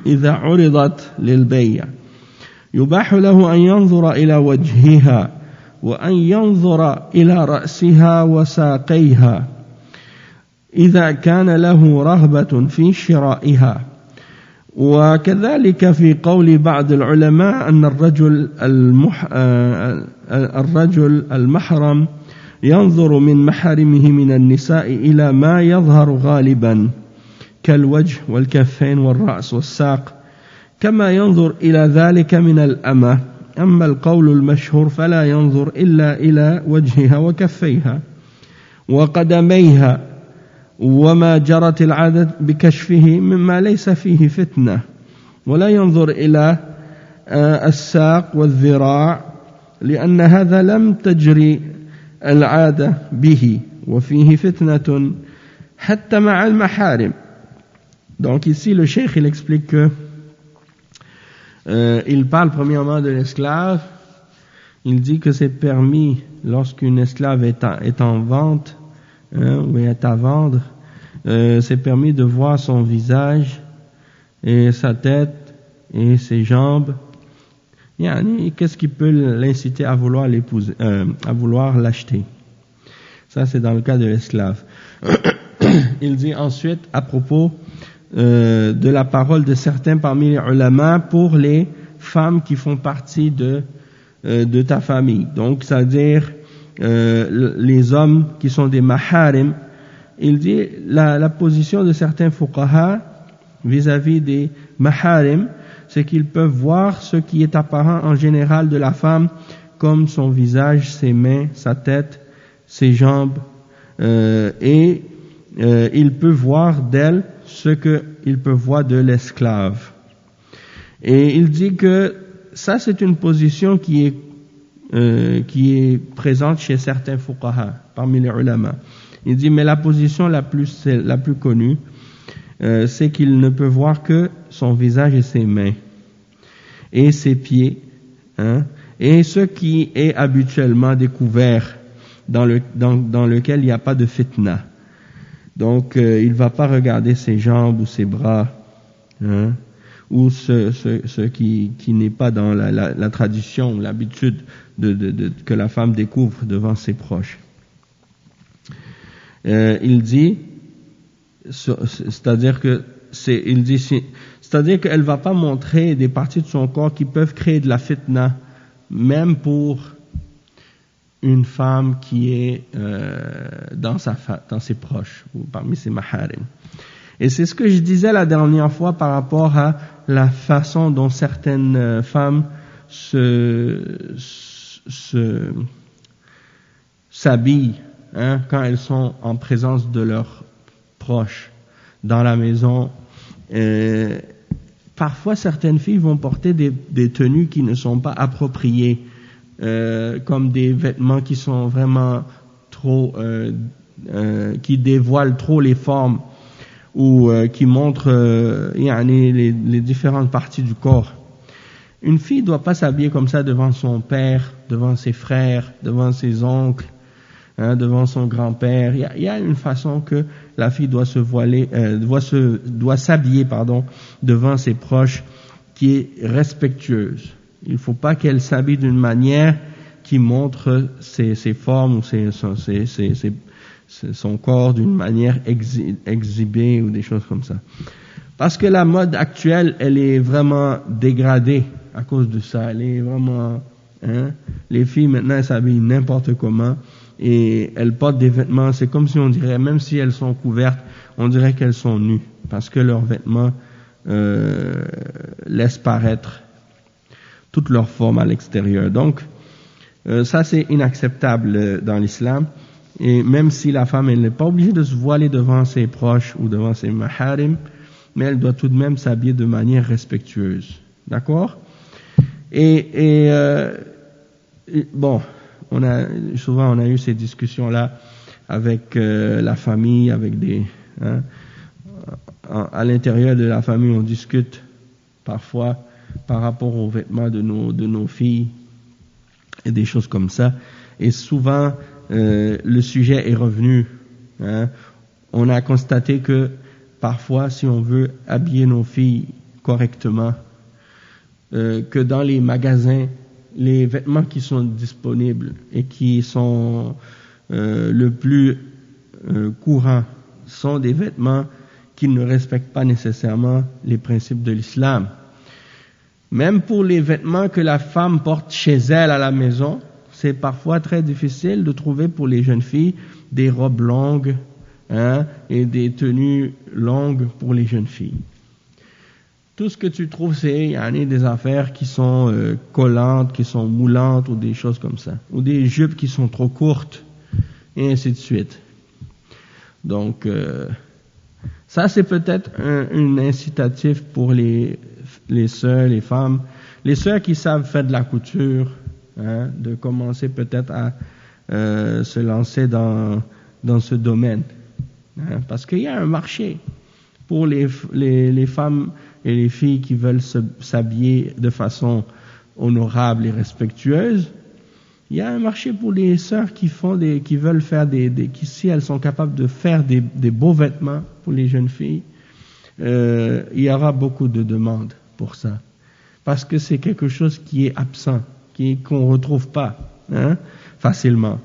إذا عرضت للبيع يباح له أن ينظر إلى وجهها وأن ينظر إلى رأسها وساقيها إذا كان له رغبة في شرائها. وكذلك في قول بعض العلماء أن الرجل المحرم ينظر من محارمه من النساء إلى ما يظهر غالبا كالوجه والكفين والرأس والساق كما ينظر إلى ذلك من الأمة. أما القول المشهور فلا ينظر إلا إلى وجهها وكفيها وقدميها وما جرت العادة بكشفه مما ليس فيه فتنة ولا ينظر إلى الساق والذراع لأن هذا لم تجري العادة به وفيه فتنة حتى مع المحارم. Donc ici le cheikh il explique que il parle premièrement de l'esclave. Il dit que c'est permis lorsqu'une esclave est en vente ou est à vendre, c'est permis de voir son visage et sa tête et ses jambes. Qu'est-ce qui peut l'inciter à vouloir l'épouser, à vouloir l'acheter? Ça, c'est dans le cas de l'esclave. Il dit ensuite à propos de la parole de certains parmi les ulama pour les femmes qui font partie de ta famille. Donc, c'est-à-dire les hommes qui sont des maharim. Il dit la position de certains fuqaha vis-à-vis des maharim, c'est qu'ils peuvent voir ce qui est apparent en général de la femme, comme son visage, ses mains, sa tête, ses jambes, et ils peuvent voir d'elle ce qu'ils peuvent voir de l'esclave. Et il dit que ça, c'est une position qui est présente chez certains fuqaha, parmi les ulama. Il dit, mais la position la plus connue, c'est qu'il ne peut voir que son visage et ses mains, et ses pieds, et ce qui est habituellement découvert, dans lequel il n'y a pas de fitna. Donc, il ne va pas regarder ses jambes ou ses bras, ou ce qui n'est pas dans la tradition, l'habitude que la femme découvre devant ses proches. Il dit, c'est-à-dire qu'elle va pas montrer des parties de son corps qui peuvent créer de la fitna, même pour une femme qui est dans ses proches ou parmi ses maharim. Et c'est ce que je disais la dernière fois par rapport à la façon dont certaines femmes s'habillent quand elles sont en présence de leurs proches dans la maison. Parfois, certaines filles vont porter des tenues qui ne sont pas appropriées, comme des vêtements qui sont vraiment trop, qui dévoilent trop les formes ou qui montrent les différentes parties du corps. Une fille ne doit pas s'habiller comme ça devant son père, devant ses frères, devant ses oncles, devant son grand-père. Il y a une façon que la fille doit se voiler, doit s'habiller, devant ses proches, qui est respectueuse. Il ne faut pas qu'elle s'habille d'une manière qui montre ses formes ou son corps d'une manière exhibée ou des choses comme ça. Parce que la mode actuelle, elle est vraiment dégradée à cause de ça. Elle est vraiment, les filles maintenant, elles s'habillent n'importe comment et elles portent des vêtements, c'est comme si on dirait, même si elles sont couvertes, on dirait qu'elles sont nues, parce que leurs vêtements laissent paraître toute leur forme à l'extérieur. Donc, ça c'est inacceptable dans l'islam. Et même si la femme, elle n'est pas obligée de se voiler devant ses proches ou devant ses maharim, mais elle doit tout de même s'habiller de manière respectueuse. D'accord? Et bon, souvent on a eu ces discussions-là avec la famille, avec à l'intérieur de la famille, on discute parfois par rapport aux vêtements de nos filles et des choses comme ça. Et souvent, le sujet est revenu. On a constaté que parfois, si on veut habiller nos filles correctement, que dans les magasins, les vêtements qui sont disponibles et qui sont le plus courants sont des vêtements qui ne respectent pas nécessairement les principes de l'islam. Même pour les vêtements que la femme porte chez elle à la maison, c'est parfois très difficile de trouver pour les jeunes filles des robes longues et des tenues longues pour les jeunes filles. Tout ce que tu trouves, c'est des affaires qui sont collantes, qui sont moulantes ou des choses comme ça, ou des jupes qui sont trop courtes, et ainsi de suite. Donc, ça c'est peut-être un incitatif pour les sœurs, les femmes, les sœurs qui savent faire de la couture, de commencer peut-être à se lancer dans ce domaine, parce qu'il y a un marché pour les femmes et les filles qui veulent s'habiller de façon honorable et respectueuse. Il y a un marché pour les sœurs qui veulent faire qui, si elles sont capables de faire des beaux vêtements pour les jeunes filles, il y aura beaucoup de demandes pour ça. Parce que c'est quelque chose qui est absent, qu'on retrouve pas, facilement.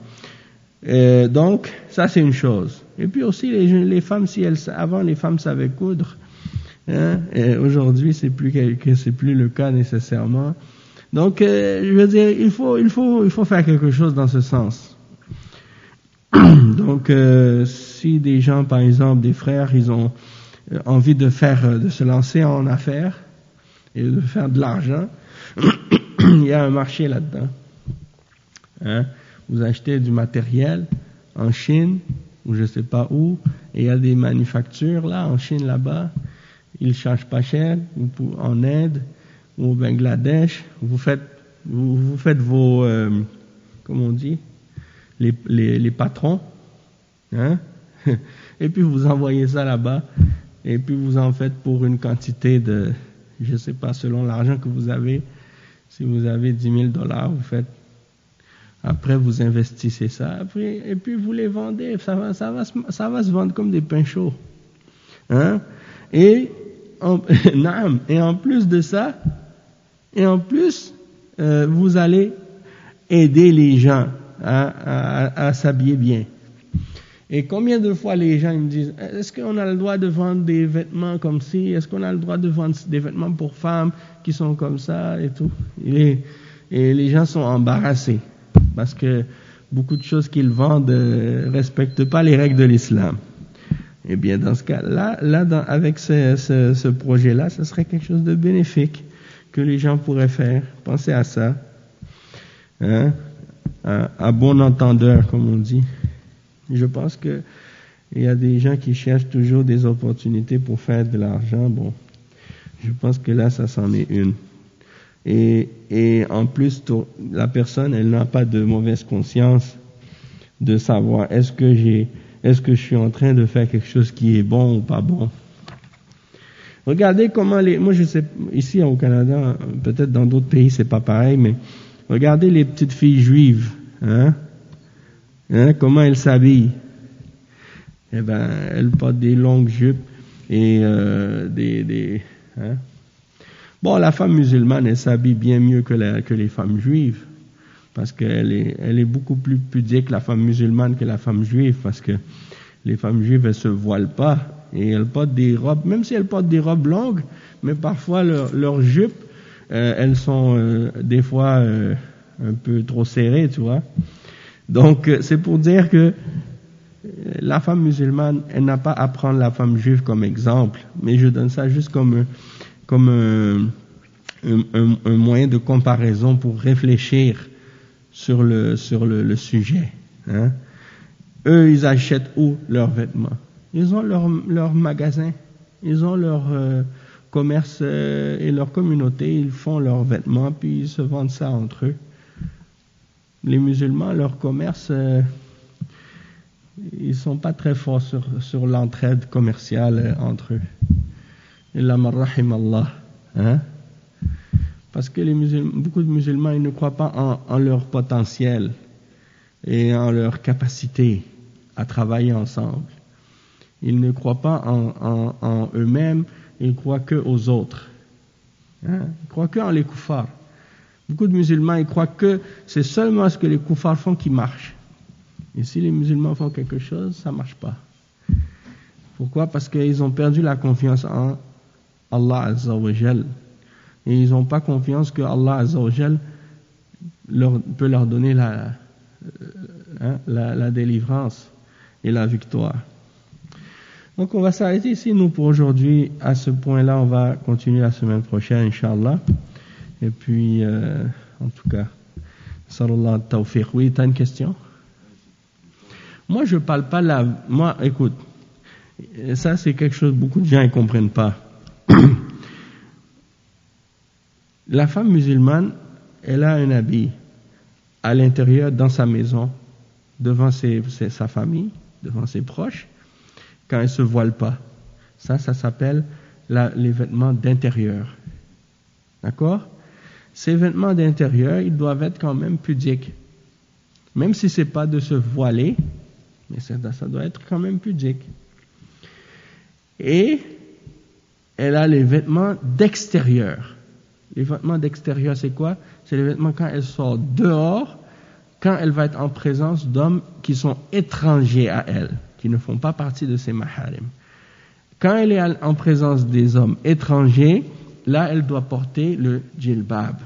Donc, ça c'est une chose. Et puis aussi les femmes, avant les femmes savaient coudre, et aujourd'hui c'est plus le cas nécessairement. Donc, je veux dire, il faut faire quelque chose dans ce sens. Donc, si des gens, par exemple, des frères, ils ont envie de se lancer en affaires et de faire de l'argent, il y a un marché là-dedans. Vous achetez du matériel en Chine ou je sais pas où, et il y a des manufactures là en Chine là-bas, ils chargent pas cher, ou en Inde ou au Bangladesh, vous faites vos comment on dit, les patrons, et puis vous envoyez ça là-bas, et puis vous en faites pour une quantité de, je sais pas, selon l'argent que vous avez. Si vous avez $10,000, vous faites, après vous investissez ça, et puis vous les vendez, ça va se vendre comme des pains chauds, et en plus de ça, vous allez aider les gens à s'habiller bien. Et combien de fois les gens ils me disent, est-ce qu'on a le droit de vendre des vêtements comme ci? Est-ce qu'on a le droit de vendre des vêtements pour femmes qui sont comme ça et tout? Et les gens sont embarrassés parce que beaucoup de choses qu'ils vendent respectent pas les règles de l'islam. Eh bien, dans ce cas-là, avec ce projet-là, ce serait quelque chose de bénéfique que les gens pourraient faire. Pensez à ça, à bon entendeur, comme on dit. Je pense que il y a des gens qui cherchent toujours des opportunités pour faire de l'argent. Bon, je pense que là, ça s'en est une. Et en plus, la personne, elle n'a pas de mauvaise conscience de savoir est-ce que je suis en train de faire quelque chose qui est bon ou pas bon. Regardez comment moi je sais, ici au Canada, peut-être dans d'autres pays c'est pas pareil, mais regardez les petites filles juives, comment elles s'habillent. Eh ben, elles portent des longues jupes et Bon, la femme musulmane, elle s'habille bien mieux que les femmes juives, parce qu'elle est beaucoup plus pudique, la femme musulmane, que la femme juive, parce que les femmes juives, elles se voilent pas, et elles portent des robes, même si elles portent des robes longues, mais parfois leurs jupes, elles sont des fois un peu trop serrées, tu vois. Donc, c'est pour dire que la femme musulmane, elle n'a pas à prendre la femme juive comme exemple, mais je donne ça juste comme un moyen de comparaison pour réfléchir sur le sujet. Hein. Eux, ils achètent où leurs vêtements? Ils ont leur magasin, ils ont leur commerce et leur communauté, ils font leurs vêtements, puis ils se vendent ça entre eux. Les musulmans, leur commerce, ils sont pas très forts sur l'entraide commerciale entre eux. Illa man rahim Allah. Hein? Parce que beaucoup de musulmans, ils ne croient pas en leur potentiel et en leur capacité à travailler ensemble. Ils ne croient pas en eux-mêmes, ils croient que aux autres. Hein? Ils croient que en les koufars. Beaucoup de musulmans, ils croient que c'est seulement ce que les koufars font qui marche. Et si les musulmans font quelque chose, ça marche pas. Pourquoi? Parce qu'ils ont perdu la confiance en Allah Azza wa Jal. Et ils n'ont pas confiance que Allah Azza wa Jal peut leur donner la délivrance et la victoire. Donc on va s'arrêter ici, nous, pour aujourd'hui. À ce point-là, on va continuer la semaine prochaine, Inch'Allah. Et puis, en tout cas, sallallahu tawfiq. Oui, t'as une question? Moi, je parle pas moi, écoute, ça c'est quelque chose que beaucoup de gens ne comprennent pas. La femme musulmane, elle a un habit à l'intérieur, dans sa maison, devant sa famille, devant ses proches, quand elle se voile pas. Ça s'appelle les vêtements d'intérieur. D'accord? Ces vêtements d'intérieur, ils doivent être quand même pudiques. Même si c'est pas de se voiler, mais ça doit être quand même pudique. Et elle a les vêtements d'extérieur. Les vêtements d'extérieur, c'est quoi? C'est les vêtements quand elle sort dehors, quand elle va être en présence d'hommes qui sont étrangers à elle, qui ne font pas partie de ses maharim. Quand elle est en présence des hommes étrangers, là, elle doit porter le djilbab.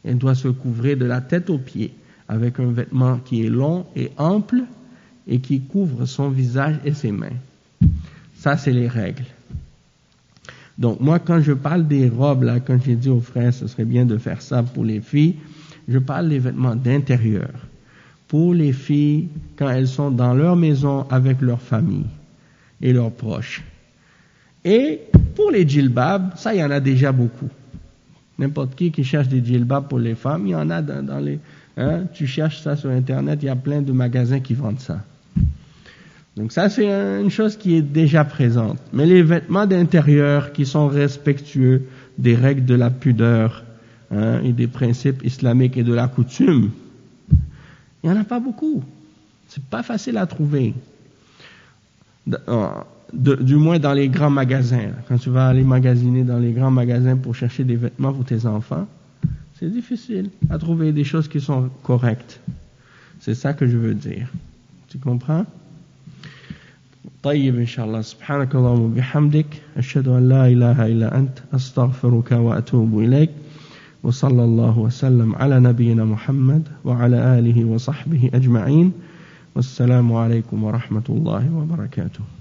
Elle doit se couvrir de la tête aux pieds avec un vêtement qui est long et ample et qui couvre son visage et ses mains. Ça, c'est les règles. Donc, moi, quand je parle des robes, là, quand j'ai dit aux frères, ce serait bien de faire ça pour les filles, je parle des vêtements d'intérieur. Pour les filles, quand elles sont dans leur maison avec leur famille et leurs proches. Et pour les djilbabs, ça, il y en a déjà beaucoup. N'importe qui cherche des djilbabs pour les femmes, il y en a dans les... Hein, tu cherches ça sur Internet, il y a plein de magasins qui vendent ça. Donc ça, c'est une chose qui est déjà présente. Mais les vêtements d'intérieur qui sont respectueux des règles de la pudeur, hein, et des principes islamiques et de la coutume, il n'y en a pas beaucoup. C'est pas facile à trouver. Du moins dans les grands magasins. Quand tu vas aller magasiner dans les grands magasins pour chercher des vêtements pour tes enfants, c'est difficile à trouver des choses qui sont correctes. C'est ça que je veux dire. Tu comprends? طيب إن شاء الله سبحانك اللهم وبحمدك أشهد أن لا إله إلا أنت أستغفرك وأتوب إليك وصلى الله وسلم على نبينا محمد وعلى آله وصحبه أجمعين والسلام عليكم ورحمة الله وبركاته